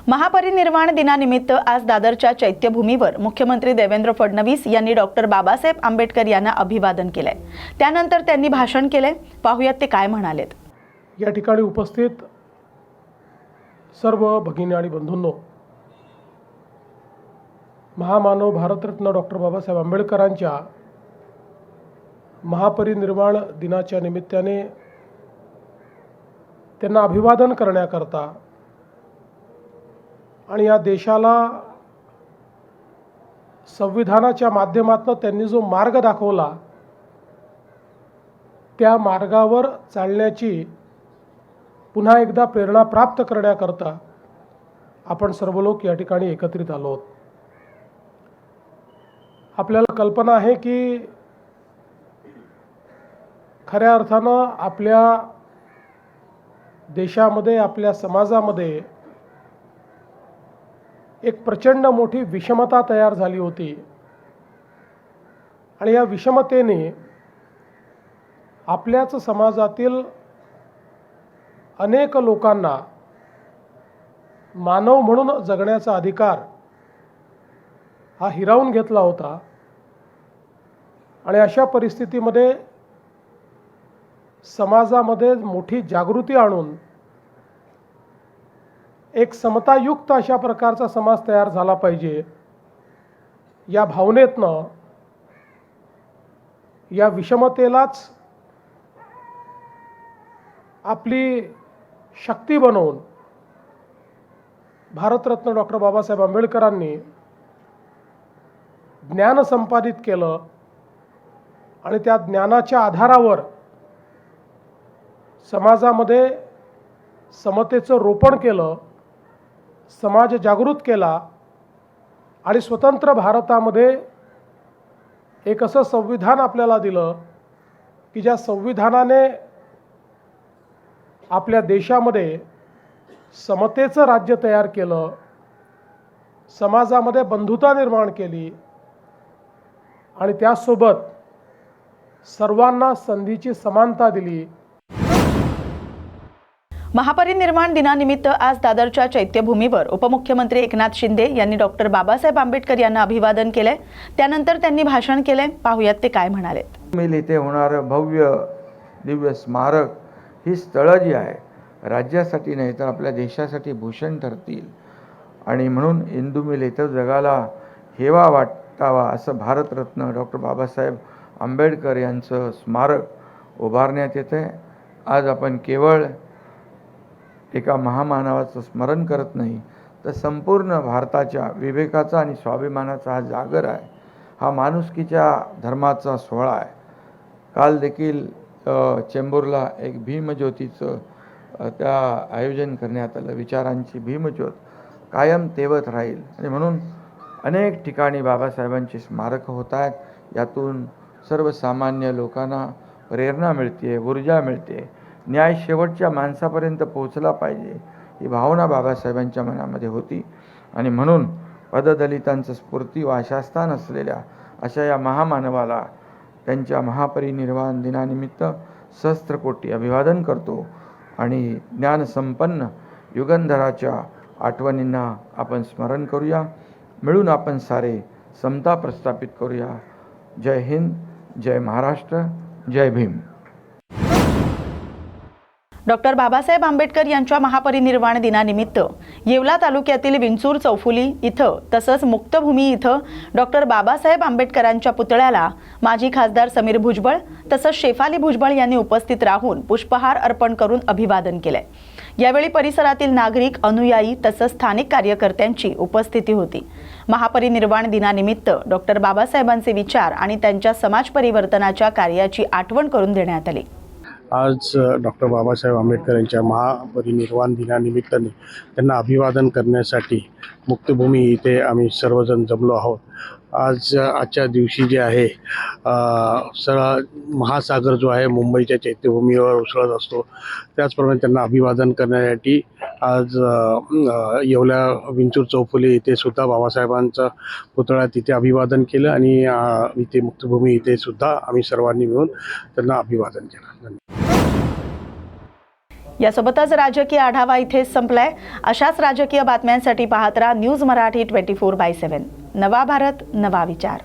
महापरिनिर्वाण दिनानिमित्त आज दादरच्या चैत्यभूमीवर मुख्यमंत्री देवेंद्र फडणवीस यांनी डॉक्टर बाबासाहेब आंबेडकर यांना अभिवादन केले। त्यानंतर त्यांनी भाषण केले। पाहुयात ते काय म्हणालेत। या ठिकाणी उपस्थित सर्व भगिनी आणि बंधूंनो, महामानव भारतरत्न डॉक्टर बाबासाहेब आंबेडकरांच्या महापरिनिर्वाण दिनाच्या निमित्ताने त्यांना अभिवादन करण्याकरता आणि या देशाला संविधानाच्या माध्यमातून त्यांनी जो मार्ग दाखवला त्या मार्गावर चालण्याची पुन्हा एकदा प्रेरणा प्राप्त करण्याकरता आपण सर्व लोक या ठिकाणी एकत्रित आलो आहोत। आपल्याला कल्पना आहे की खऱ्या अर्थानं आपल्या देशामध्ये, आपल्या समाजामध्ये एक प्रचंड मोठी विषमता तयार झाली होती आणि या विषमतेने आपल्याच समाजातील अनेक लोकांना मानव म्हणून जगण्याचा अधिकार हा हिरावून घेतला होता। आणि अशा परिस्थितीमध्ये समाजामध्ये मोठी जागृती आणून एक समतायुक्त अशा प्रकारचा समाज तयार झाला पाहिजे या भावनेतनं या विषमतेलाच आपली शक्ती बनवून भारतरत्न डॉक्टर बाबासाहेब आंबेडकरांनी ज्ञान संपादित केलं आणि त्या ज्ञानाच्या आधारावर समाजामध्ये समतेचं रोपण केलं, समाज जागृत केला आणि स्वतंत्र भारतामध्ये एक असं संविधान आपल्याला दिलं की ज्या संविधानाने आपल्या देशामध्ये समतेचं राज्य तयार केलं, समाजामध्ये बंधुता निर्माण केली आणि त्यासोबत सर्वांना संधीची समानता दिली। महापरिनिर्वाण दिनानिमित्त आज दादरच्या चैत्यभूमीवर उपमुख्यमंत्री एकनाथ शिंदे यांनी डॉक्टर बाबासाहेब आंबेडकर यांना अभिवादन केले। त्यानंतर त्यांनी भाषण केले। पाहुयात ते काय म्हणालेत। येथे होणारं भव्य दिव्य स्मारक ही स्थळं जी आहे राज्यासाठी नाही तर आपल्या देशासाठी भूषण ठरतील आणि म्हणून इंदू मिल येथे जगाला हेवा वाटावा असं भारतरत्न डॉक्टर बाबासाहेब आंबेडकर यांचं स्मारक उभारण्यात येते। आज आपण केवळ एका महामानवाचं स्मरण करत नाही तर संपूर्ण भारताच्या विवेकाचा आणि स्वाभिमानाचा हा जागर आहे, हा माणुसकीच्या धर्माचा सोहळा आहे। काल देखील चेंबूरला एक भीमज्योतीचं त्या आयोजन करण्यात आलं। विचारांची भीमज्योत कायम तेवत राहील आणि म्हणून अनेक ठिकाणी बाबासाहेबांची स्मारकं होत आहेत। यातून सर्वसामान्य लोकांना प्रेरणा मिळते, ऊर्जा मिळते, न्याय शेवटच्या माणसापर्यंत पोहोचला पाहिजे ही भावना बाबासाहेबांच्या मनामध्ये होती आणि म्हणून पददलितांचं स्फूर्ती व आशास्थान असलेल्या अशा या महामानवाला त्यांच्या महापरिनिर्वाण दिनानिमित्त सहस्त्रकोटी अभिवादन करतो आणि ज्ञानसंपन्न युगंधराच्या आठवणींना आपण स्मरण करूया। मिळून आपण सारे समता प्रस्थापित करूया। जय हिंद, जय महाराष्ट्र, जय भीम। डॉक्टर बाबासाहेब आंबेडकर यांच्या महापरिनिर्वाण दिनानिमित्त येवला तालुक्यातील विंचूर चौफुली इथं तसंच मुक्तभूमी इथं डॉक्टर बाबासाहेब आंबेडकरांच्या पुतळ्याला माजी खासदार समीर भुजबळ तसंच शेफाली भुजबळ यांनी उपस्थित राहून पुष्पहार अर्पण करून अभिवादन केले। यावेळी परिसरातील नागरिक, अनुयायी तसंच स्थानिक कार्यकर्त्यांची उपस्थिती होती। महापरिनिर्वाण दिनानिमित्त डॉक्टर बाबासाहेबांचे विचार आणि त्यांच्या समाज परिवर्तनाच्या कार्याची आठवण करून देण्यात आली। आज डॉक्टर बाबासाहेब आंबेडकर यांच्या महापरिनिर्वाण दिनानिमित्ताने त्यांना अभिवादन करण्यासाठी मुक्तभूमी इथे आम्ही सर्वजण जमलो आहोत। आजच्या दिवशी जे आहे महासागर जो आहे मुंबईच्या चैत्यभूमीवर उसळत असतो, त्याचप्रमाणे त्यांना अभिवादन करण्यासाठी आज येवला विंचूर चौफुली इथे सुद्धा बाबासाहेबांचा पुतळा तिथे अभिवादन केलं आणि इथे मुक्तभूमी इथे सुद्धा आम्ही सर्वांनी मिळून त्यांना अभिवादन केलं। यासोबतच राजकीय आढावा इथेच संपलाय. अशाच राजकीय बातम्यांसाठी पाहत राहा न्यूज मराठी 24/7. नवा भारत, नवा विचार.